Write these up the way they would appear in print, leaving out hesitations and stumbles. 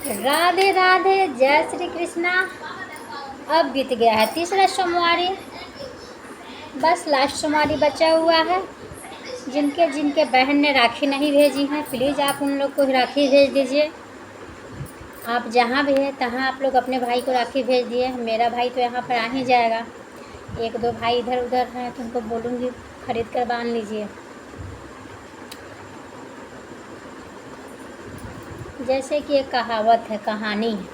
राधे राधे, जय श्री कृष्णा। अब बीत गया है तीसरा सोमवारी, बस लास्ट सोमवारी बचा हुआ है। जिनके जिनके बहन ने राखी नहीं भेजी है, प्लीज़ आप उन लोग को राखी भेज दीजिए। आप जहाँ भी है तहाँ आप लोग अपने भाई को राखी भेज दिए। मेरा भाई तो यहाँ पर आ ही जाएगा, एक दो भाई इधर उधर हैं तो उनको बोलूँगी खरीद कर बांध लीजिए। जैसे कि एक कहावत है, कहानी है,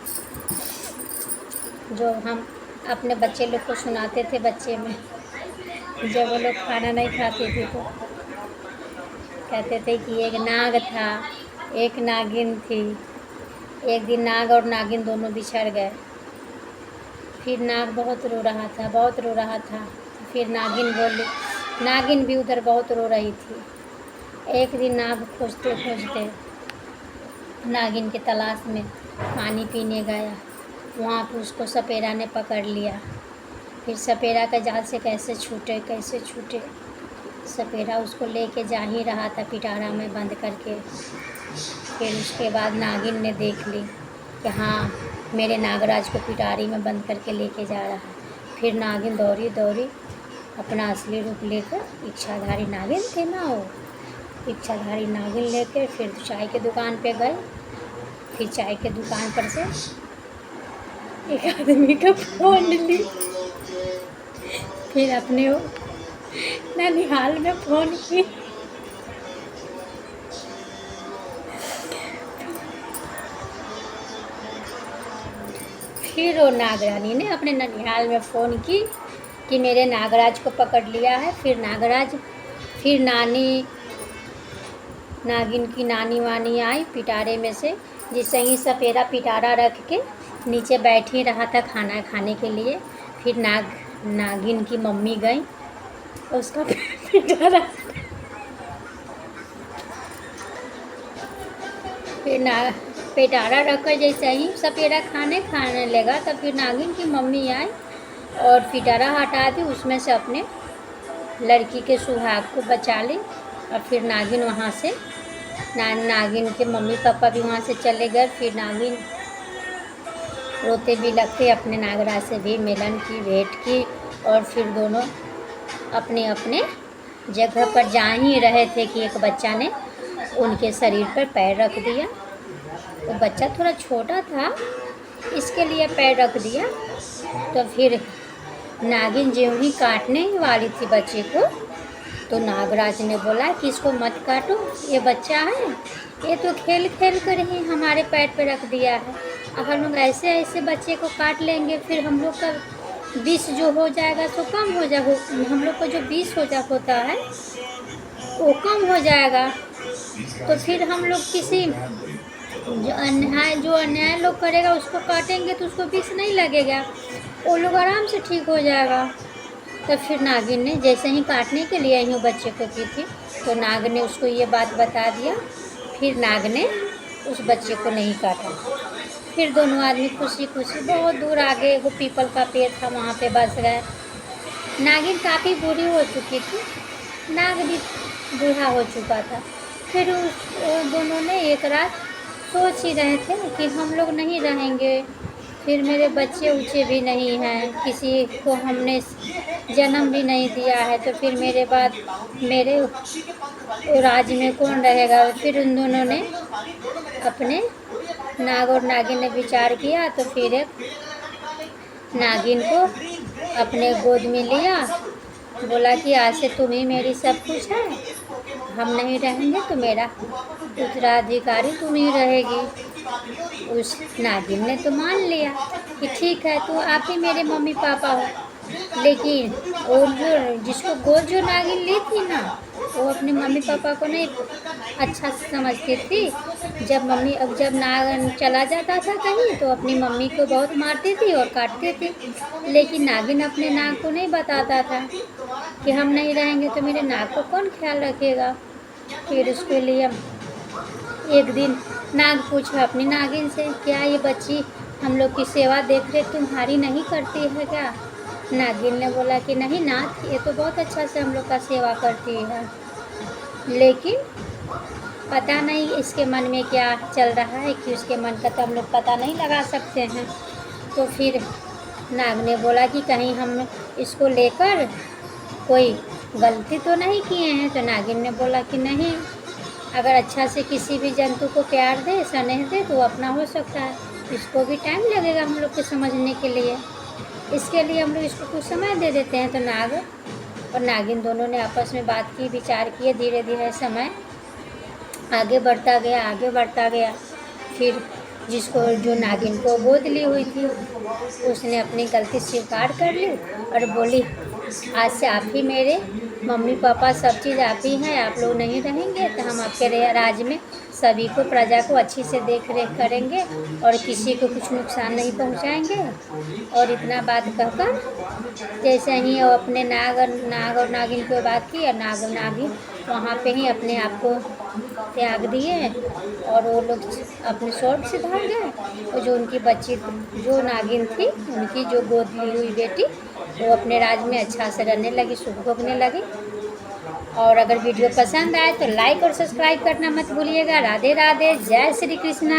जो हम अपने बच्चे लोग को सुनाते थे बच्चे में, जब वो लोग खाना नहीं खाते थे तो कहते थे कि एक नाग था, एक नागिन थी। एक दिन नाग और नागिन दोनों बिछड़ गए। फिर नाग बहुत रो रहा था, बहुत रो रहा था। फिर नागिन बोली, नागिन भी उधर बहुत रो रही थी। एक दिन नाग खोजते खोजते नागिन के तलाश में पानी पीने गया। वहाँ पर उसको सपेरा ने पकड़ लिया। फिर सपेरा का जाल से कैसे छूटे, कैसे छूटे। सपेरा उसको लेके जा ही रहा था पिटारा में बंद करके। फिर उसके बाद नागिन ने देख ली कि हाँ, मेरे नागराज को पिटारी में बंद करके लेके जा रहा है। फिर नागिन दौड़ी दौड़ी अपना असली रूप लेकर, इच्छाधारी नागिन थे ना वो, इच्छाधारी नागिन लेकर फिर चाय के दुकान पे गए। फिर चाय के दुकान पर से एक आदमी का फ़ोन ली। फिर अपने वो ननिहाल में फ़ोन की। फिर वो नागरानी ने अपने ननिहाल में फ़ोन की कि मेरे नागराज को पकड़ लिया है। फिर नागराज, फिर नागिन की नानी वानी आई पिटारे में से, जिससे ही सपेरा पिटारा रख के नीचे बैठ ही रहा था खाना खाने के लिए। फिर नागिन की मम्मी गई, उसका पिटारा, फिर पिटारा रखकर जैसे ही सपेरा खाने लगा, तब फिर नागिन की मम्मी आई और पिटारा हटा दी, उसमें से अपने लड़की के सुहाग को बचा ली। और फिर नागिन वहाँ से नागिन के मम्मी पापा भी वहाँ से चले गए। फिर नागिन रोते भी लगते, अपने नागराज से भी मिलन की, भेंट की। और फिर दोनों अपने अपने जगह पर जा ही रहे थे कि एक बच्चा ने उनके शरीर पर पैर रख दिया। तो बच्चा थोड़ा छोटा था, इसके लिए पैर रख दिया। तो फिर नागिन ज्यों ही काटने ही वाली थी बच्चे को, तो नागराज ने बोला कि इसको मत काटो, ये बच्चा है, ये तो खेल खेल कर ही हमारे पैर पे रख दिया है। अब हम लोग ऐसे ऐसे बच्चे को काट लेंगे, फिर हम लोग का विष जो हो जाएगा सो कम हो जाएगा। हम लोग का जो विष होता है वो कम हो जाएगा। तो फिर हम लोग किसी जो अन्याय लोग करेगा उसको काटेंगे तो उसको विष नहीं लगेगा, वो लोग आराम से ठीक हो जाएगा। तब फिर नागिन ने जैसे ही काटने के लिए यूँ बच्चे को की थी, तो नाग ने उसको ये बात बता दिया। फिर नाग ने उस बच्चे को नहीं काटा। फिर दोनों आदमी खुशी खुशी बहुत दूर आगे वो पीपल का पेड़ था वहाँ पे बस गए। नागिन काफ़ी बूढ़ी हो चुकी थी, नाग भी बूढ़ा हो चुका था। फिर उस दोनों ने एक रात सोच ही रहे थे कि हम लोग नहीं रहेंगे, फिर मेरे बच्चे उच्चे भी नहीं हैं, किसी को हमने जन्म भी नहीं दिया है, तो फिर मेरे बाद मेरे राज्य में कौन रहेगा। फिर उन दोनों ने अपने नाग और नागिन ने विचार किया, तो फिर एक नागिन को अपने गोद में लिया, बोला कि आज से तुम ही मेरी सब कुछ है, हम नहीं रहेंगे तो मेरा उत्तराधिकारी तुम ही रहेगी। उस नागिन ने तो मान लिया कि ठीक है, तो आप ही मेरे मम्मी पापा हो। लेकिन और जो जिसको गोद जो नागिन ली थी ना, वो अपने मम्मी पापा को नहीं अच्छा समझती थी। जब नाग चला जाता था कहीं तो अपनी मम्मी को बहुत मारती थी और काटती थी। लेकिन नागिन अपने नाग को नहीं बताता था कि हम नहीं रहेंगे तो मेरे नाग को कौन ख्याल रखेगा। फिर उसके लिए एक दिन नाग पूछा अपनी नागिन से, क्या ये बच्ची हम लोग की सेवा देख रेख तुम्हारी नहीं करती है क्या? नागिन ने बोला कि नहीं नाथ, ये तो बहुत अच्छा से हम लोग का सेवा करती है, लेकिन पता नहीं इसके मन में क्या चल रहा है कि उसके मन का तो हम लोग पता नहीं लगा सकते हैं। तो फिर नाग ने बोला कि कहीं हम इसको लेकर कोई गलती तो नहीं किए हैं। तो नागिन ने बोला कि नहीं, अगर अच्छा से किसी भी जंतु को प्यार दे, स्नेह दे, तो वो अपना हो सकता है। इसको भी टाइम लगेगा हम लोग को समझने के लिए, इसके लिए हम लोग इसको कुछ समय दे देते हैं। तो नाग और नागिन दोनों ने आपस में बात की, विचार किए। धीरे धीरे समय आगे बढ़ता गया, आगे बढ़ता गया। फिर जो नागिन को गोद ली हुई थी, उसने अपनी गलती स्वीकार कर ली और बोली, आज से आप ही मेरे मम्मी पापा, सब चीज़ आप ही हैं। आप लोग नहीं रहेंगे तो हम आपके राज में सभी को, प्रजा को अच्छी से देख रेख करेंगे और किसी को कुछ नुकसान नहीं पहुंचाएंगे। और इतना बात कहकर जैसे ही वो अपने नाग और नागिन को बात की, और नाग और नागिन वहाँ पे ही अपने आप को त्याग दिए और वो लोग अपने स्वर्ग से भाग गए। और जो उनकी बच्ची, जो नागिन थी, उनकी जो गोद ली हुई बेटी, वो अपने राज में अच्छा से रहने लगी, सुख भोगने लगी। और अगर वीडियो पसंद आए तो लाइक और सब्सक्राइब करना मत भूलिएगा। राधे राधे, जय श्री कृष्णा।